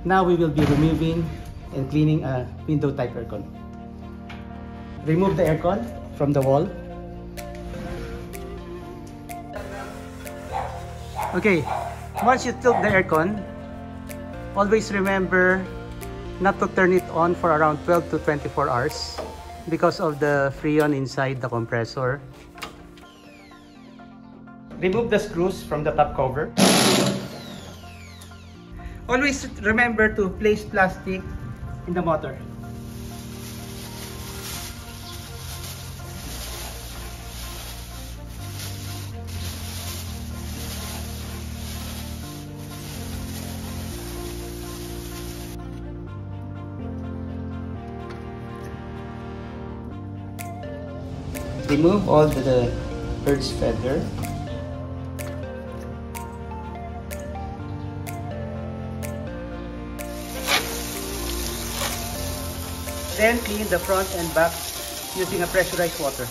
Now we will be removing and cleaning a window type aircon. Remove the aircon from the wall. Okay, once you tilt the aircon, always remember not to turn it on for around 12 to 24 hours because of the freon inside the compressor. Remove the screws from the top cover. Always remember to place plastic in the motor. Remove all the bird's feather. Then clean the front and back using a pressurized water.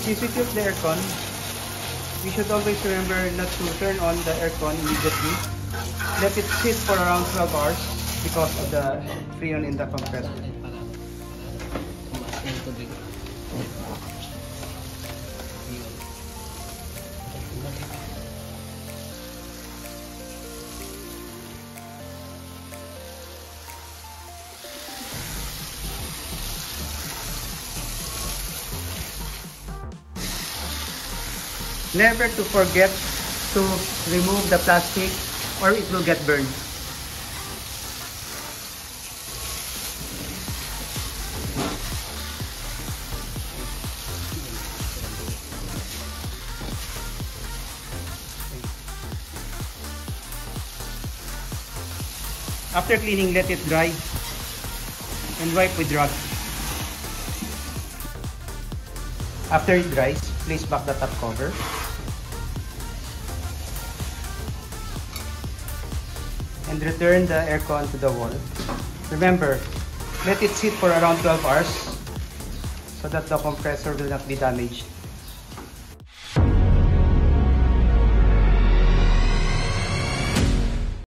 If you tilt the aircon, you should always remember not to turn on the aircon immediately. Let it sit for around 12 hours because of the freon in the compressor. Never to forget to remove the plastic or it will get burned. After cleaning, let it dry and wipe with rag. After it dries, place back the top cover. And return the aircon to the wall. Remember, let it sit for around 12 hours so that the compressor will not be damaged.